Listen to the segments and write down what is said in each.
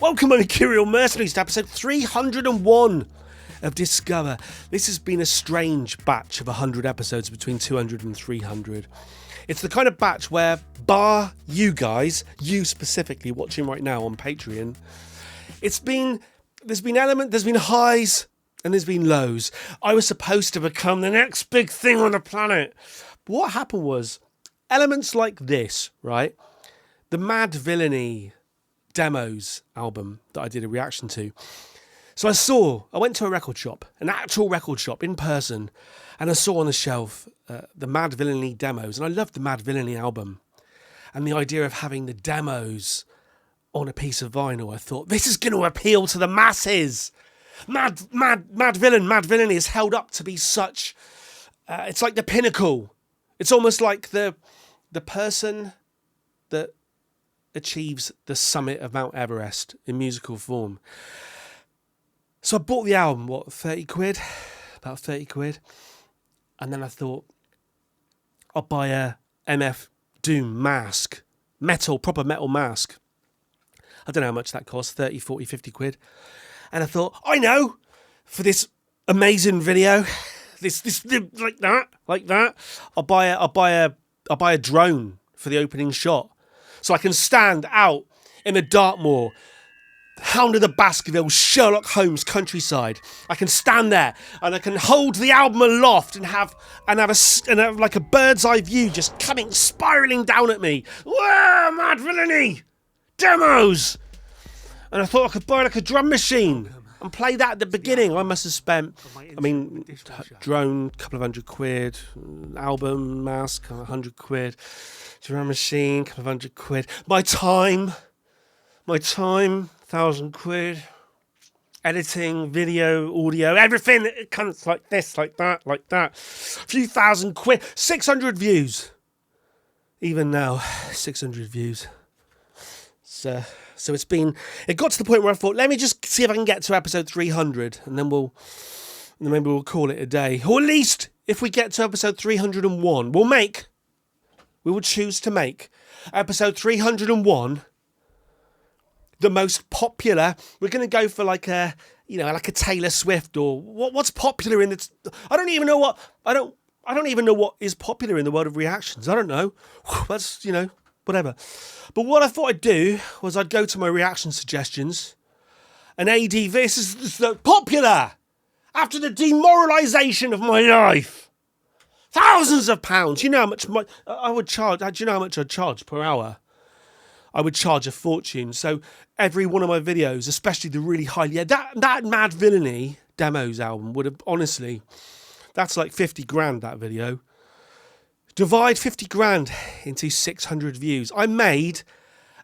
Welcome, Mercurial Mercenaries, to episode 301 of Discover. This has been a strange batch of 100 episodes, between 200 and 300. It's the kind of batch where, bar you guys, you specifically watching right now on Patreon, there's been highs and there's been lows. I was supposed to become the next big thing on the planet. But what happened was, elements like this, right? The Mad Villainy Demos album that I did a reaction to. So I went to a record shop, an actual record shop in person, and I saw on the shelf the Mad Villainy Demos, and I loved the Mad Villainy album. And the idea of having the demos on a piece of vinyl, I thought, this is going to appeal to the masses. Mad Villainy is held up to be such, it's like the pinnacle. It's almost like the person that achieves the summit of Mount Everest in musical form. So I bought the album, about 30 quid. And then I thought, I'll buy a MF Doom mask, proper metal mask. I don't know how much that costs, 30, 40, 50 quid. And I thought, I know, for this amazing video, this like that, I'll buy a drone for the opening shot. So I can stand out in the Dartmoor, Hound of the Baskerville, Sherlock Holmes countryside. I can stand there and I can hold the album aloft and have like a bird's eye view just coming, spiraling down at me. Whoa, Mad Villainy Demos! And I thought I could buy like a drum machine and play that at the beginning. I must have spent, drone, couple of £100, album, mask, 100 quid, drum machine, couple of £100. My time, 1,000 quid. Editing, video, audio, everything. It comes like this, like that. A few thousand quid, 600 views. Even now, 600 views. So it got to the point where I thought, let me just see if I can get to episode 300, and then maybe we'll call it a day. Or at least, if we get to episode 301, we will choose to make episode 301 the most popular. We're going to go for like a Taylor Swift, or what's popular in the. I don't even know what is popular in the world of reactions. I don't know. That's, whatever. But what I thought I'd do was I'd go to my reaction suggestions, and ADV, this is popular after the demoralisation of my life. Thousands of pounds. You know how much I would charge? Do you know how much I'd charge per hour? I would charge a fortune. So every one of my videos, especially the really highly, that Mad Villainy Demos album would have, honestly, that's like 50 grand, that video. Divide 50 grand into 600 views. I made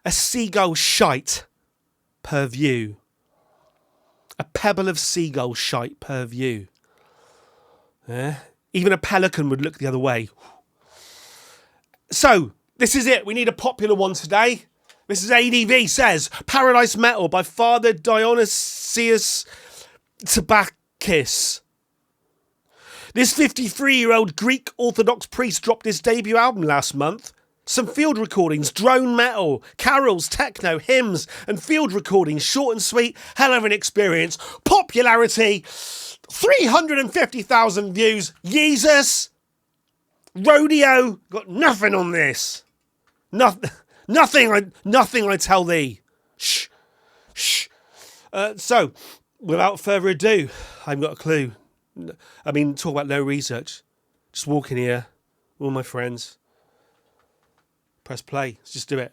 a seagull shite per view. A pebble of seagull shite per view. Yeah? Even a pelican would look the other way. So, this is it. We need a popular one today. This is ADV says, Paradise Metal by Father Dionysios Tabakis. This 53-year-old Greek Orthodox priest dropped his debut album last month. Some field recordings, drone metal, carols, techno, hymns, and field recordings. Short and sweet, hell of an experience. Popularity, 350,000 views. Jesus! Rodeo, got nothing on this. Nothing I tell thee. Shh. So, without further ado, I haven't got a clue. Talk about no research. Just walk in here, all my friends. Press play. Let's just do it.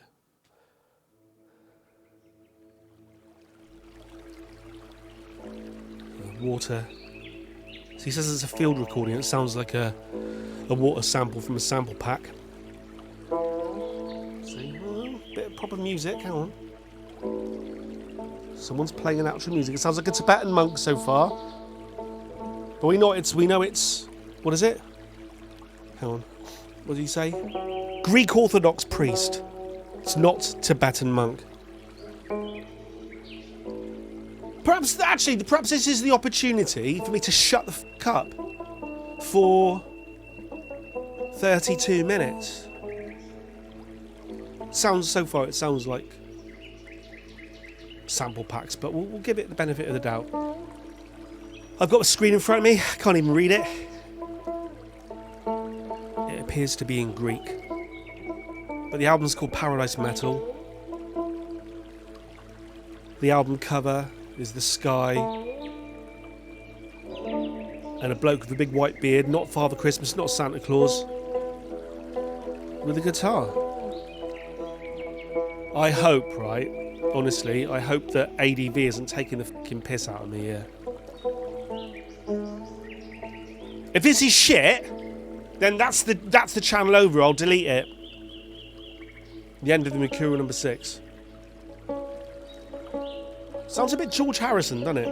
Water. So he says it's a field recording. It sounds like a water sample from a sample pack. See, bit of proper music. Hang on. Someone's playing an outro music. It sounds like a Tibetan monk so far. But we know it's. What is it? Hang on. What did he say? Greek Orthodox priest. It's not Tibetan monk. Perhaps this is the opportunity for me to shut the fuck up for 32 minutes. So far it sounds like sample packs, but we'll give it the benefit of the doubt. I've got a screen in front of me, I can't even read it. It appears to be in Greek. But the album's called Paradise Metal. The album cover is the sky and a bloke with a big white beard, not Father Christmas, not Santa Claus, with a guitar. I hope, right, honestly, I hope that ADV isn't taking the fucking piss out of me here. If this is shit, then that's the channel over. I'll delete it. The end of the Mercurial number 6. Sounds a bit George Harrison, doesn't it?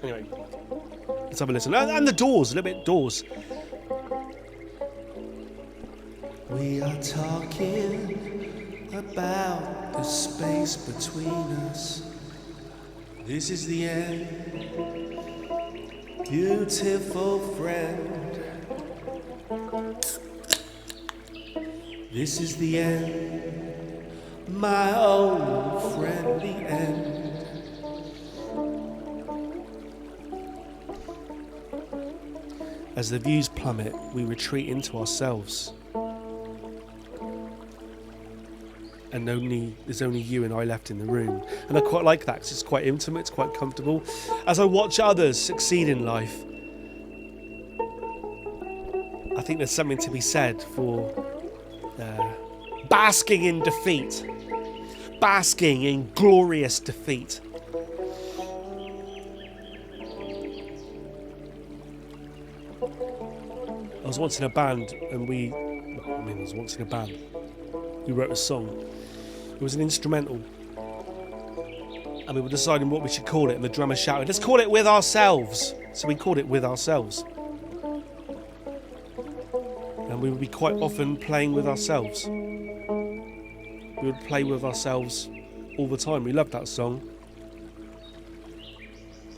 Anyway, let's have a listen. And the Doors, a little bit Doors. We are talking about the space between us. This is the end, beautiful friend. This is the end, my old friend, the end. As the views plummet, we retreat into ourselves. And there's only you and I left in the room. And I quite like that because it's quite intimate, it's quite comfortable. As I watch others succeed in life, I think there's something to be said for basking in defeat. Basking in glorious defeat. I was once in a band and we wrote a song. It was an instrumental. And we were deciding what we should call it, and the drummer shouted, "Let's call it With Ourselves." So we called it With Ourselves. And we would be quite often playing with ourselves. We would play with ourselves all the time. We loved that song.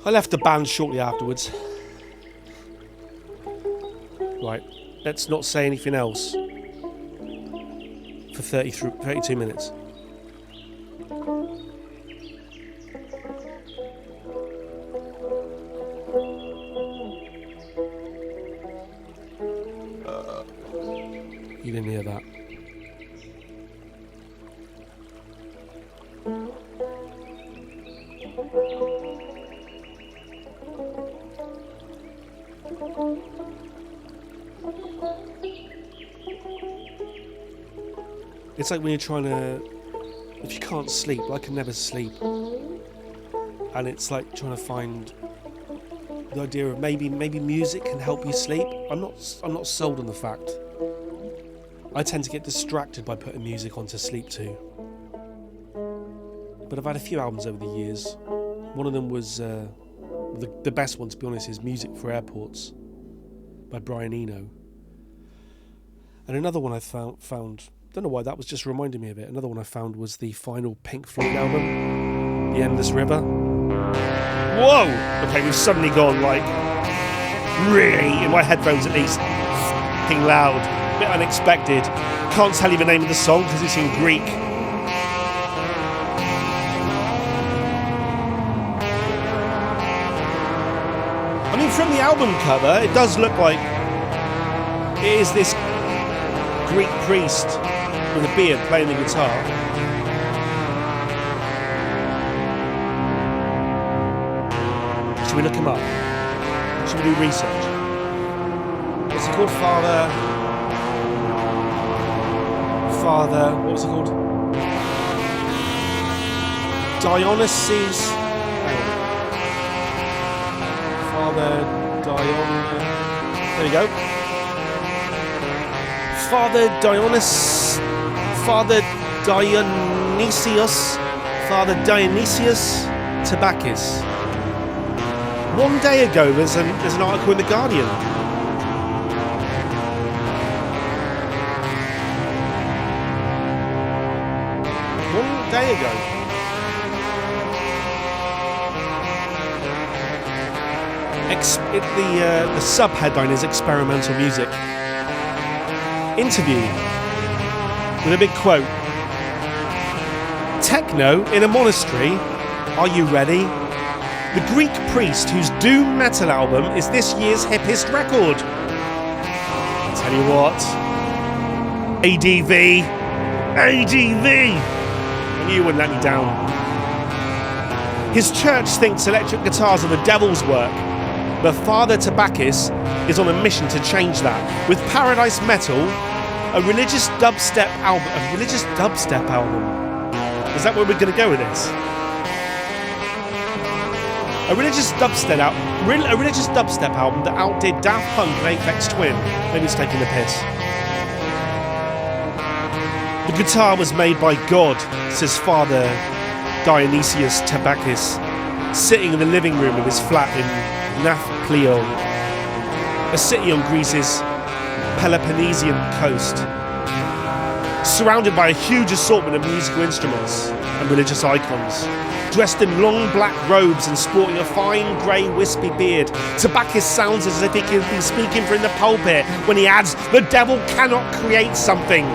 I left the band shortly afterwards. Right, let's not say anything else for 32 minutes. You didn't hear that. It's like when you're trying to, if you can't sleep, I can never sleep, and it's like trying to find the idea of maybe music can help you sleep. I'm not sold on the fact. I tend to get distracted by putting music on to sleep to. But I've had a few albums over the years. One of them was the best one, to be honest, is Music for Airports by Brian Eno. And another one I found, don't know why, that was just reminding me of it. Another one I found was the final Pink Floyd album, The Endless River. Whoa! Okay, we've suddenly gone like really, in my headphones at least, f***ing loud, a bit unexpected. Can't tell you the name of the song because it's in Greek. I mean, from the album cover, it does look like it is this Greek priest with a beard playing the guitar. Should we look him up? Should we do research? What's he called? Father, what was he called? Dionysios. Father Dionysios. There we go. Father Dionysios Tabakis. One day ago, there's an article in The Guardian. One day ago. The sub-headline is Experimental Music. Interview with a big quote. Techno in a monastery. Are you ready? The Greek priest whose doom metal album is this year's hippest record. I'll tell you what. ADV. And you wouldn't let me down. His church thinks electric guitars are the devil's work, but Father Tabakis is on a mission to change that. With Paradise Metal, a religious dubstep album. Is that where we're going to go with this? A religious dubstep album that outdid Daft Punk and Aphex Twin. Maybe he's taking the piss. The guitar was made by God, says Father Dionysios Tabakis, sitting in the living room of his flat in Nafplio, a city on Greece's Peloponnesian coast, surrounded by a huge assortment of musical instruments and religious icons. Dressed in long black robes and sporting a fine grey wispy beard, Tabakis sounds as if he could be speaking from the pulpit when he adds, "The devil cannot create something.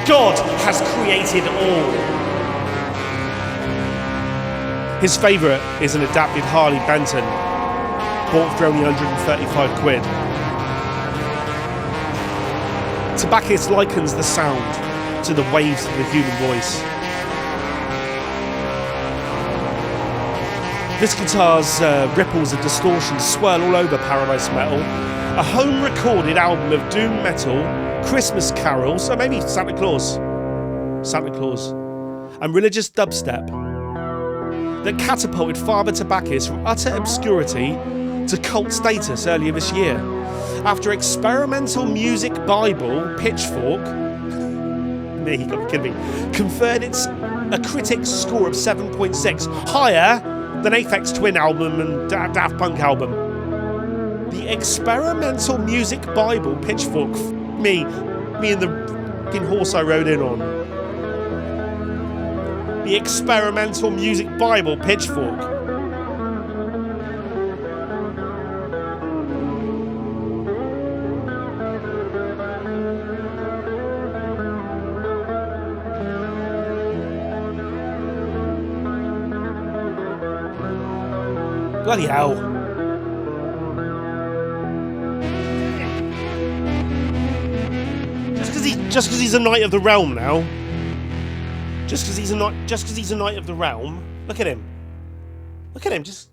God has created all." His favourite is an adapted Harley Benton, bought for only 135 quid. Tabakis likens the sound to the waves of the human voice. This guitar's ripples of distortion swirl all over Paradise Metal, a home-recorded album of doom metal, Christmas carols, or maybe Santa Claus, and religious dubstep that catapulted Father Tabakis from utter obscurity to cult status earlier this year. After experimental music Bible, Pitchfork, conferred a critic's score of 7.6, higher than Aphex Twin album and Daft Punk album. The experimental music Bible, Pitchfork, me and the fucking horse I rode in on. The experimental music Bible, Pitchfork. Bloody hell. Just because he's a knight of the realm now. Just because he's a knight of the realm. Look at him. Just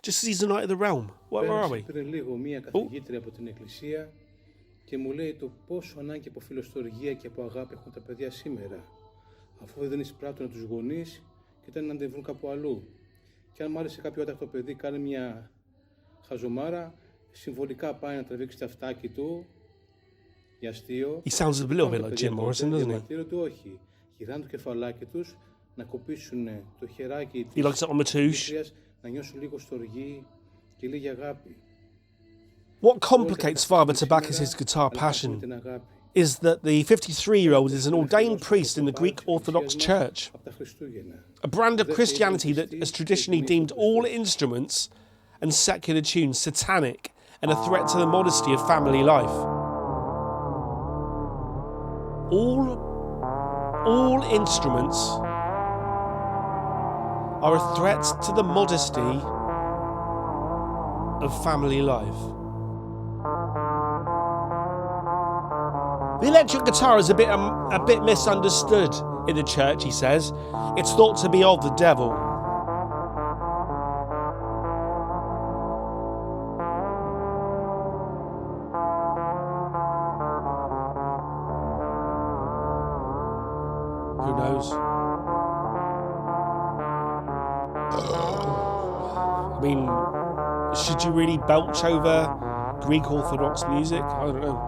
because he's a knight of the realm. Where are we? Πριν λίγο μία καθηγήτρια από την εκκλησία και μου λέει το πόσο ανάγκη από φιλοστοργία και από αγάπη έχουν τα παιδιά σήμερα, αφού δεν εισπράττουν τους γονείς και ήταν να αντεβρούν κάπου αλλού. Και αν μ' άρεσε κάποιο άτακτο παιδί κάνει μια χαζομάρα, συμβολικά πάει να τραβήξει τα αυτάκι του για αστείο. He sounds a little bit like Jim Morrison, doesn't he? Του όχι. Γυρνάνε το κεφαλάκι τους, να κοπήσουν το χεράκι He likes it on the touche. Να νιώσουν λίγο στοργή και λίγη αγάπη. What complicates Father Tabakis' guitar passion is that the 53-year-old is an ordained priest in the Greek Orthodox Church, a brand of Christianity that has traditionally deemed all instruments and secular tunes satanic and a threat to the modesty of family life. All instruments are a threat to the modesty of family life. The electric guitar is a bit misunderstood in the church, he says. It's thought to be of the devil. Who knows? I mean, should you really belch over Greek Orthodox music? I don't know.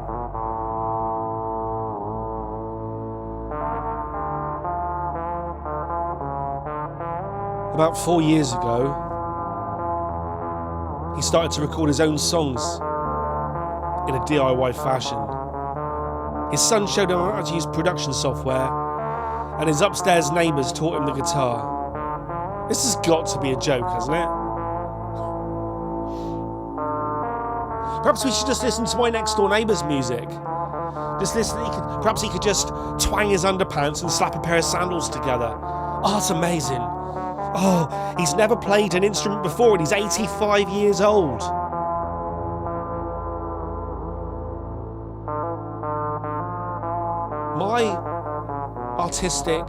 About 4 years ago, he started to record his own songs in a DIY fashion. His son showed him how to use production software, and his upstairs neighbours taught him the guitar. This has got to be a joke, hasn't it? Perhaps we should just listen to my next door neighbour's music. Just listen. Perhaps he could just twang his underpants and slap a pair of sandals together. Oh, it's amazing. Oh, he's never played an instrument before and he's 85 years old. My artistic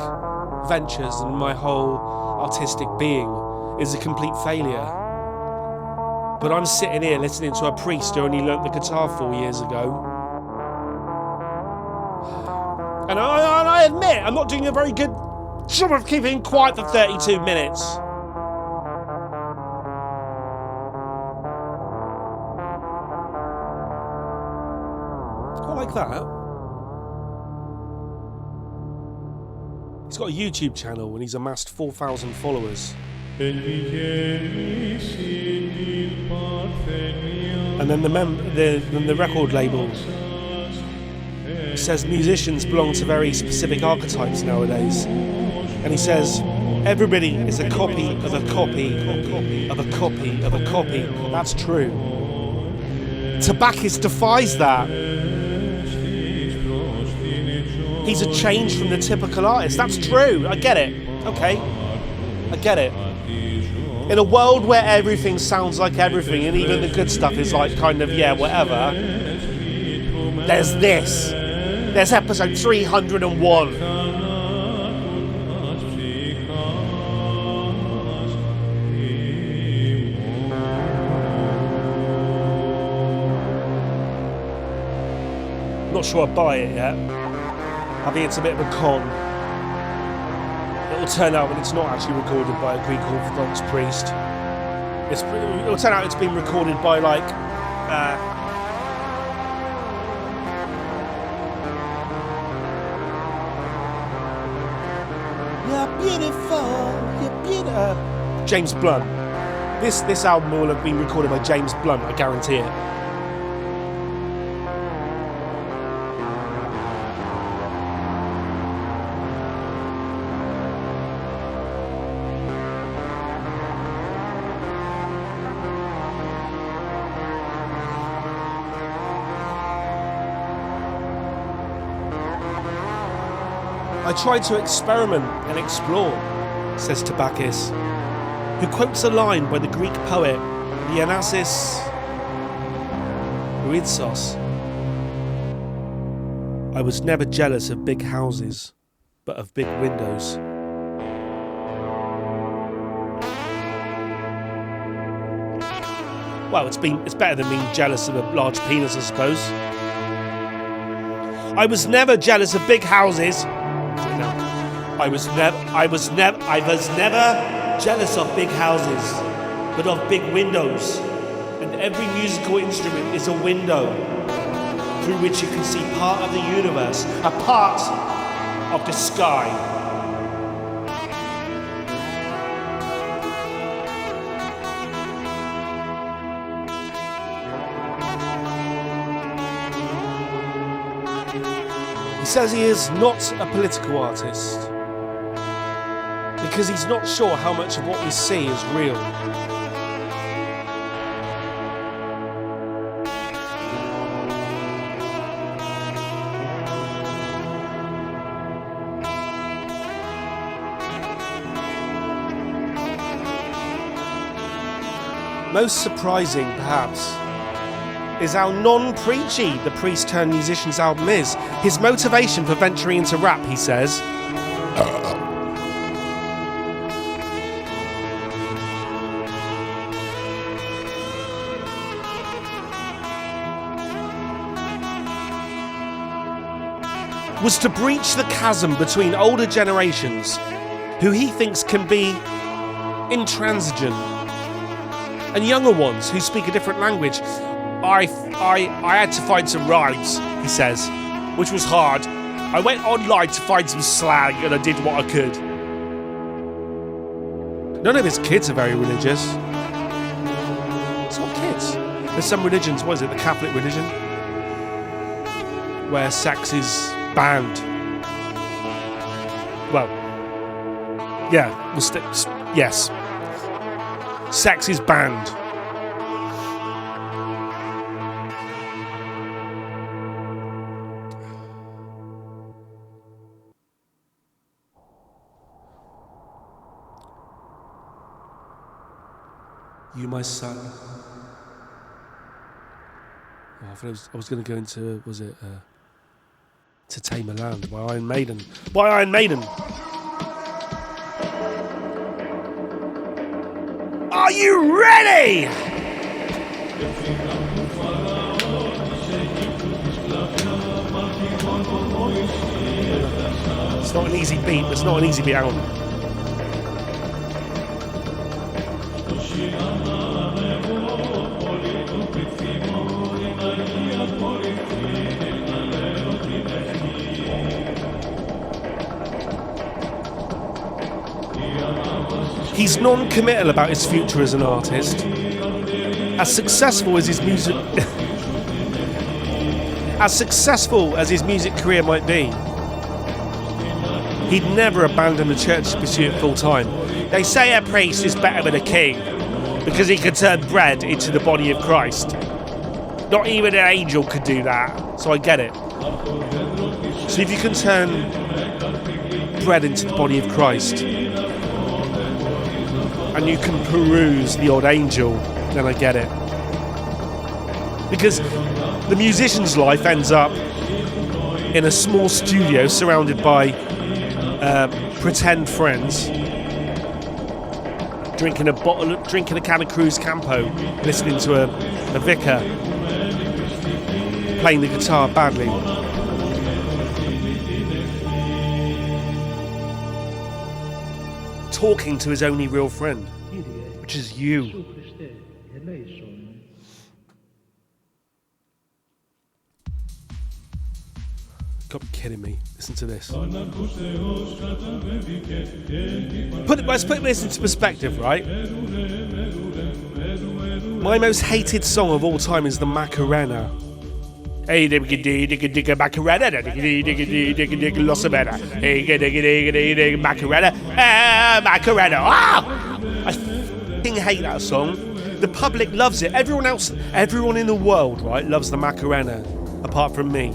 ventures and my whole artistic being is a complete failure. But I'm sitting here listening to a priest who only learnt the guitar 4 years ago. And I admit, I'm not doing a very good job of keeping quiet for 32 minutes. Quite like that. He's got a YouTube channel and he's amassed 4,000 followers. And then the record label says musicians belong to very specific archetypes nowadays. And he says, everybody is a copy of a copy of a copy of a copy. That's true. Tabakis defies that. He's a change from the typical artist. That's true. I get it. Okay. I get it. In a world where everything sounds like everything, and even the good stuff is like kind of, yeah, whatever, there's this. There's episode 301. Not sure I buy it yet. I think it's a bit of a con. It'll turn out that it's not actually recorded by a Greek Orthodox priest. It'll turn out it's been recorded by like you're beautiful, James Blunt. This album will have been recorded by James Blunt, I guarantee it. I tried to experiment and explore, says Tabakis, who quotes a line by the Greek poet Dionysios Tabakis. I was never jealous of big houses, but of big windows. Well, it's better than being jealous of a large penis, I suppose. I was never jealous of big houses. I was never jealous of big houses, but of big windows. And every musical instrument is a window through which you can see part of the universe, a part of the sky. He says he is not a political artist because he's not sure how much of what we see is real. Most surprising, perhaps, is how non-preachy the priest-turned-musician's album is. His motivation for venturing into rap, he says, was to breach the chasm between older generations, who he thinks can be intransigent, and younger ones who speak a different language. I had to find some rhymes, he says, which was hard. I went online to find some slang and I did what I could. None of his kids are very religious. It's not kids. There's some religions, what is it, the Catholic religion? Where sex is banned. Well, yeah, yes. Sex is banned. You my son. Oh, I thought I was going to go into, was it To Tame a Land by Iron Maiden. By Iron Maiden! Are you ready? It's not an easy beat, but it's not an easy beat out. He's non-committal about his future as an artist. As successful as his music career might be, he'd never abandon the church to pursue it full time. They say a priest is better than a king because he can turn bread into the body of Christ. Not even an angel could do that, so I get it. So if you can turn bread into the body of Christ, and you can peruse the odd angel, then I get it. Because the musician's life ends up in a small studio surrounded by pretend friends, drinking a can of Cruz Campo, listening to a vicar playing the guitar badly. Talking to his only real friend, which is you. Gotta be kidding me. Listen to this. Let's put this into perspective, right? My most hated song of all time is the Macarena. Hey, Macarena, Macarena. I f***ing hate that song. The public loves it. Everyone in the world, right, loves the Macarena, apart from me.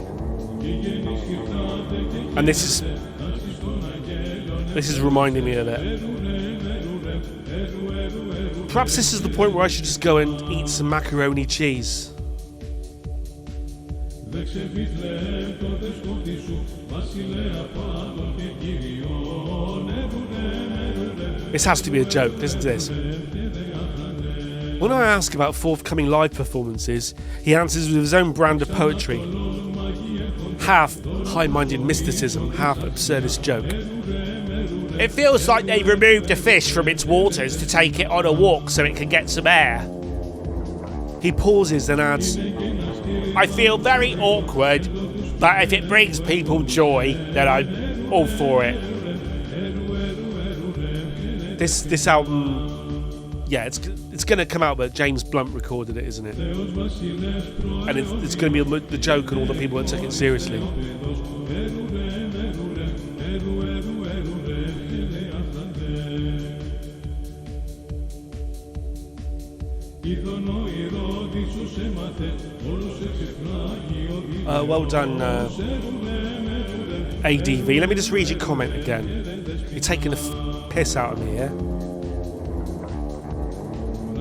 And this is reminding me of it. Perhaps this is the point where I should just go and eat some macaroni cheese. This has to be a joke. Listen to this. When I ask about forthcoming live performances, he answers with his own brand of poetry. Half high-minded mysticism, half absurdist joke. It feels like they've removed a fish from its waters to take it on a walk so it can get some air. He pauses and adds, I feel very awkward, but if it brings people joy, then I'm all for it. This album, yeah, it's going to come out, but James Blunt recorded it, isn't it? And it's going to be the joke and all the people that took it seriously. Well done, ADV. Let me just read your comment again. You're taking the piss out of me, yeah?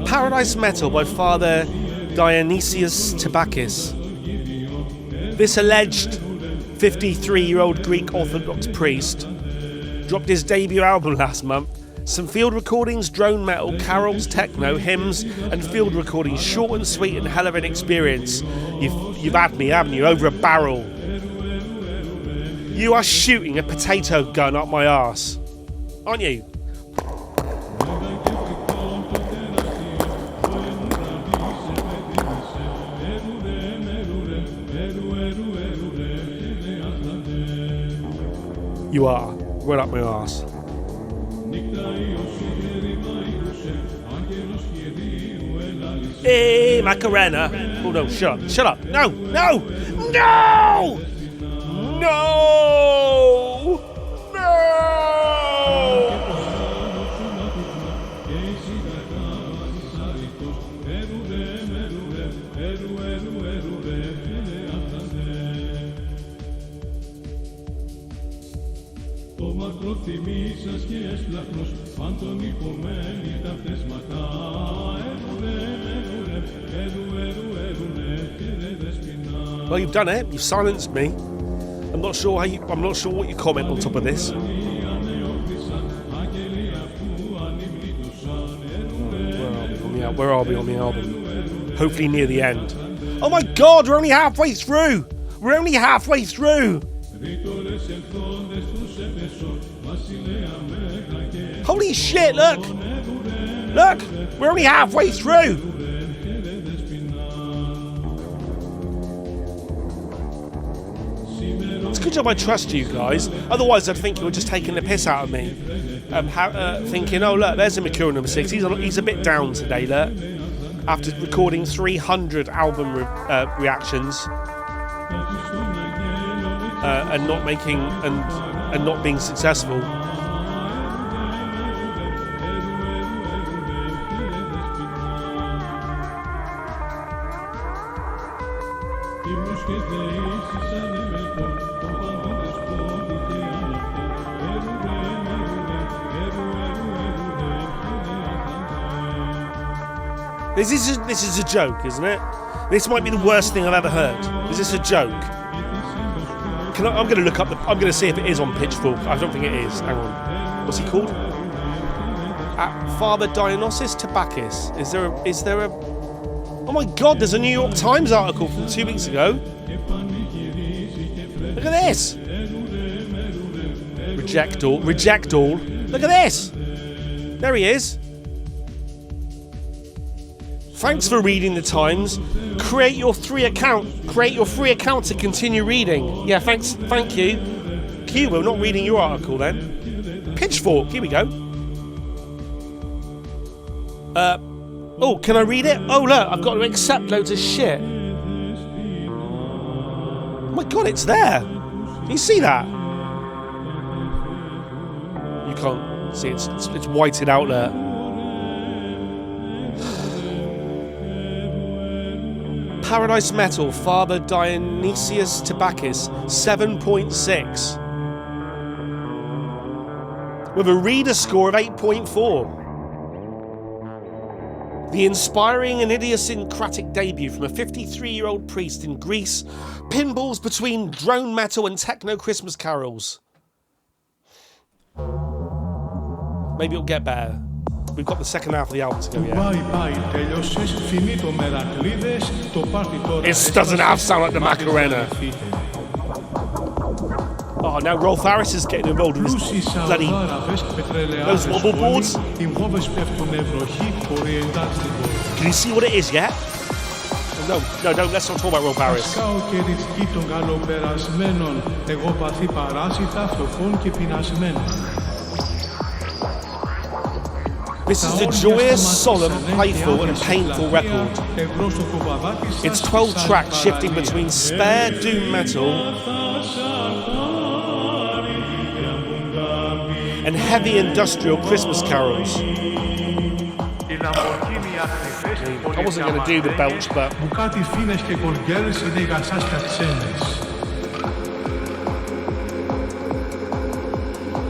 Paradise Metal by Father Dionysios Tabakis. This alleged 53-year-old Greek Orthodox priest dropped his debut album last month. Some field recordings, drone metal, carols, techno, hymns, and field recordings. Short and sweet and hell of an experience. You've had me, haven't you? Over a barrel. You are shooting a potato gun up my arse, aren't you? You are. Right up my arse. Hey, Macarena. Oh no, shut up. Shut up. No, no, no! No! No! Το μακρό θυμίσας και έσπλαχνος, αν τον ηχομένη τα φτέσματα. Well, you've done it. You've silenced me. I'm not sure what you comment on top of this. Where are we on the album? Hopefully near the end. Oh my God, we're only halfway through. We're only halfway through. Holy shit, look. Look, we're only halfway through. It's a good job I trust you guys. Otherwise, I'd think you were just taking the piss out of me. Thinking, oh look, there's a Mercurial number 6. He's a bit down today, look. After recording 300 album reactions and not making and not being successful. This is a joke, isn't it? This might be the worst thing I've ever heard. Is this a joke? I'm going to look up. I'm going to see if it is on Pitchfork. I don't think it is. Hang on. What's he called? Father Dionysios Tabakis. Is there a? Oh my God! There's a New York Times article from 2 weeks ago. Look at this. Reject all. Look at this. There he is. Thanks for reading the Times. Create your free account to continue reading. Yeah, thanks. Thank you. Q, we're not reading your article then. Pitchfork. Here we go. Oh, can I read it? Oh look, I've got to accept loads of shit. Oh my God, it's there. Can you see that? You can't see. It's whited out there. Paradise Metal, Father Dionysios Tabakis, 7.6. With a reader score of 8.4. The inspiring and idiosyncratic debut from a 53-year-old priest in Greece pinballs between drone metal and techno Christmas carols. Maybe it'll get better. We've got the second half of the album to go, yeah. It doesn't half sound like the Macarena. Oh, now Rolf Harris is getting involved in this bloody... those wobble boards. Can you see what it is yet? No, let's not talk about Rolf Harris. This is a joyous, solemn, playful and painful record. It's 12 tracks shifting between spare doom metal and heavy industrial Christmas carols. I wasn't going to do the belch, but...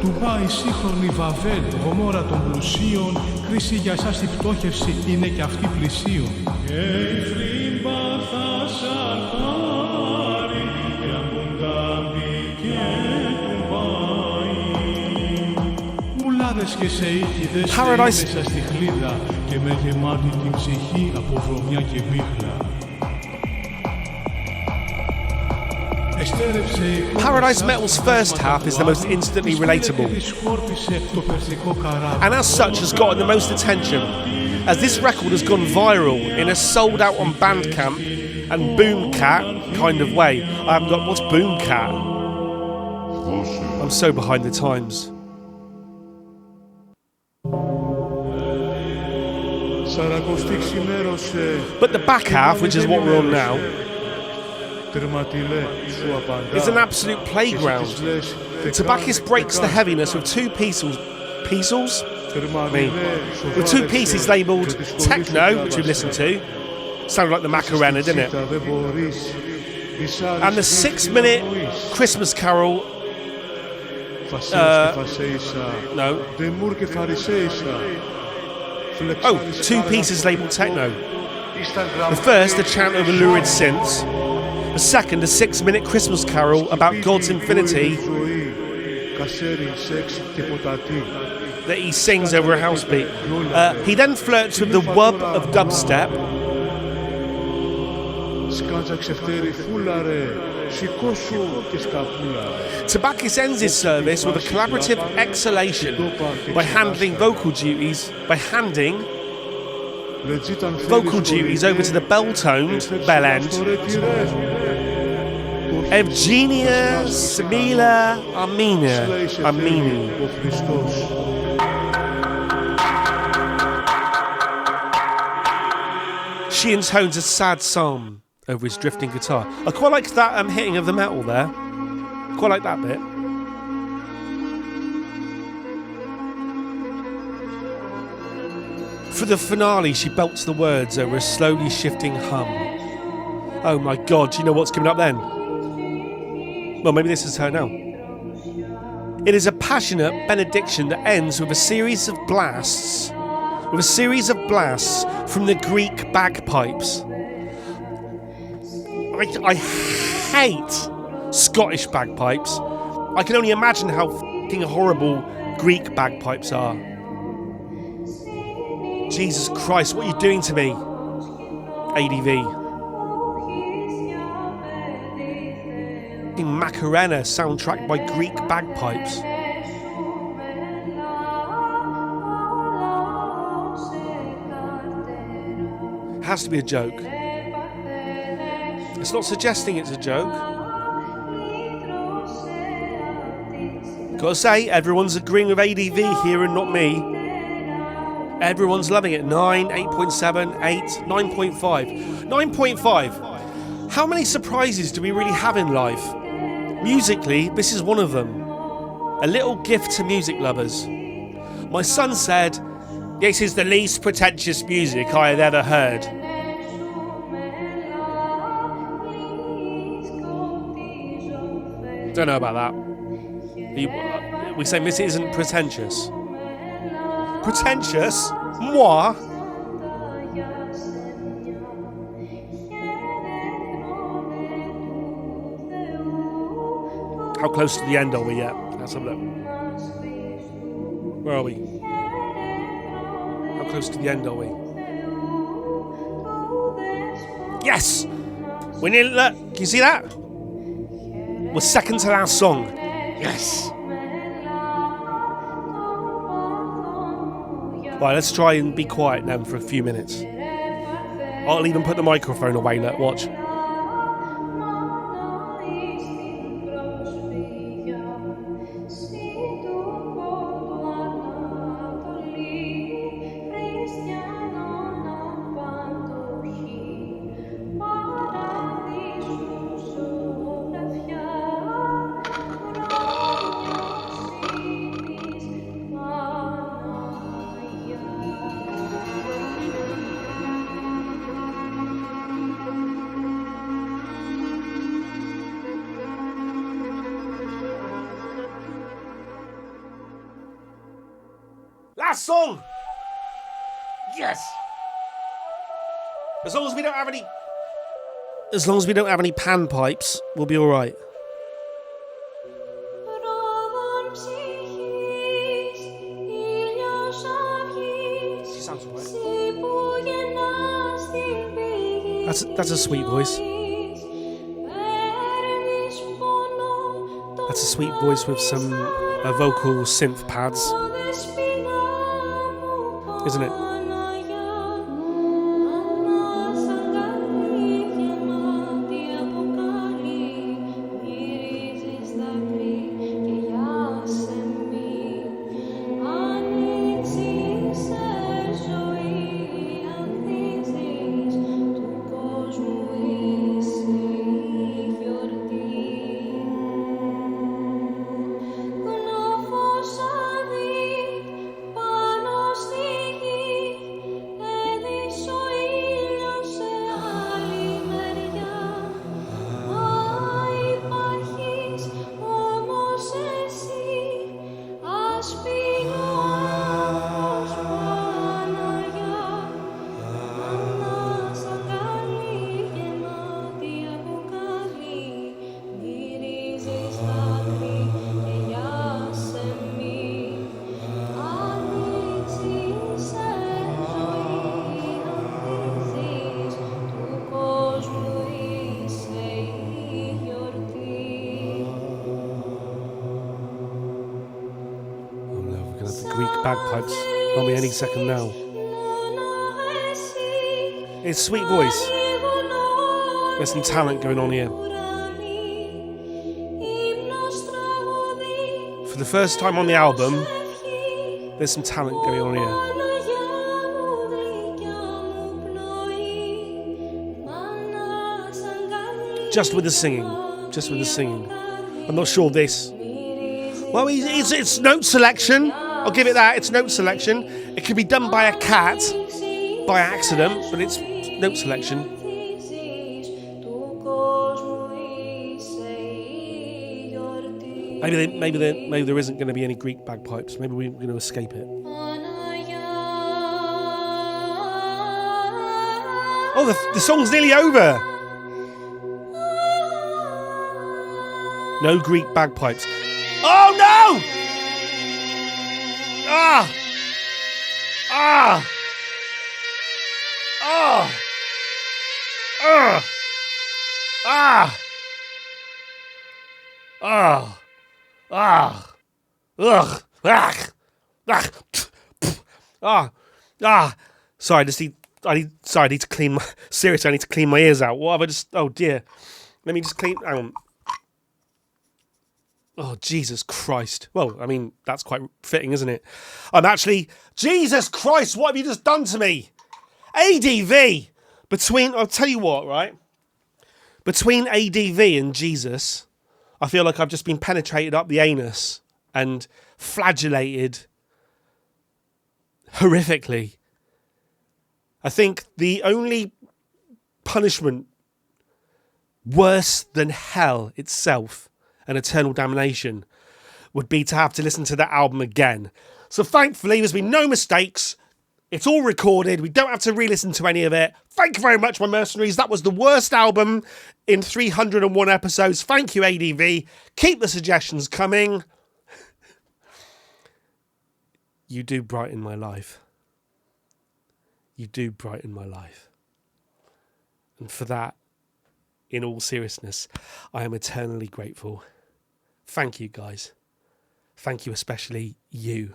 Τουμπά η σύγχρονη Βαβέλ, γομόρα των πλουσίων, κρίση για εσάς η πτώχευση είναι και αυτή πλησίων. Και η θρύμπα θα σαν πάρει, και αμπουντάμπι και τουμπάει. Μουλάδες και σε ήχηδες μέσα στη χλίδα και με γεμάτη την ψυχή από βρωμιά και μίχλα. Paradise Metal's first half is the most instantly relatable, and as such has gotten the most attention, as this record has gone viral in a sold out on Bandcamp and Boomcat kind of way. I haven't got... what's Boomcat? I'm so behind the times. But the back half, which is what we're on now, it's an absolute playground. Tabakis breaks the heaviness with two pieces labelled techno, which we've listened to. Sounded like the Macarena, didn't it? And the 6-minute Christmas carol. No. Oh, two pieces labelled techno. The first, a chant over lurid synths. The second, a 6-minute Christmas carol about God's infinity that he sings over a house beat. He then flirts with the wub of dubstep. Tabakis ends his service with a collaborative exhalation by handing vocal duties over to the bell-toned bell end Evgenia Samila Armini. She intones a sad psalm over his drifting guitar. I quite like that hitting of the metal there. Quite like that bit. For the finale, she belts the words over a slowly shifting hum. Oh my God, do you know what's coming up then? Well, maybe this is her now. It is a passionate benediction that ends with a series of blasts. From the Greek bagpipes. I hate Scottish bagpipes. I can only imagine how fucking horrible Greek bagpipes are. Jesus Christ, what are you doing to me? ADV. Macarena soundtrack by Greek bagpipes. It has to be a joke. It's not suggesting it's a joke. Gotta say, everyone's agreeing with ADV here and not me. Everyone's loving it. 9, 8.7, 8, 9.5. 9.5. How many surprises do we really have in life? Musically, this is one of them. A little gift to music lovers. My son said, "This is the least pretentious music I have ever heard." Don't know about that. We saying this isn't pretentious? Pretentious? Moi? How close to the end are we yet? Let's have a look. Where are we? How close to the end are we? Yes! We nearly, look, can you see that? We're second to last song. Yes! Right, let's try and be quiet then for a few minutes. I'll even put the microphone away, look, watch. Last song! Yes! As long as we don't have any panpipes, we'll be alright. She sounds alright. That's a sweet voice. That's a sweet voice with some vocal synth pads. Isn't it? bagpipes on me any second now. His sweet voice. There's some talent going on here. For the first time on the album, there's some talent going on here. Just with the singing. I'm not sure this. Well, it's note selection. I'll give it that. It's note selection. It could be done by a cat by accident, but it's note selection. Maybe there isn't going to be any Greek bagpipes. Maybe we're going to escape it. Oh, the song's nearly over. No Greek bagpipes. Oh no! Ah! Ah! Ah! Ah! Ah! Ah! Ah! Ugh! Ah! Ah! Ah! Ah! Sorry, I need to clean my. Seriously, I need to clean my ears out. What have I just? Oh dear. Let me just clean. Hang on. Oh, Jesus Christ. Well, I mean, that's quite fitting, isn't it? I'm actually... Jesus Christ, what have you just done to me? ADV! I'll tell you what, right? Between ADV and Jesus, I feel like I've just been penetrated up the anus and flagellated horrifically. I think the only punishment worse than hell itself and eternal damnation would be to have to listen to that album again. So thankfully, there's been no mistakes. It's all recorded. We don't have to re-listen to any of it. Thank you very much, my mercenaries. That was the worst album in 301 episodes. Thank you, ADV. Keep the suggestions coming. You do brighten my life. You do brighten my life. And for that, in all seriousness, I am eternally grateful. Thank you, guys. Thank you, especially you.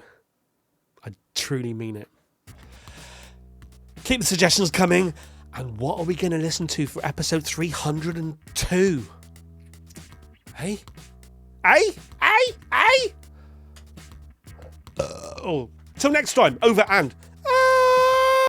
I truly mean it. Keep the suggestions coming. And what are we going to listen to for episode 302? Hey? Hey? Hey? Hey? Till next time, over and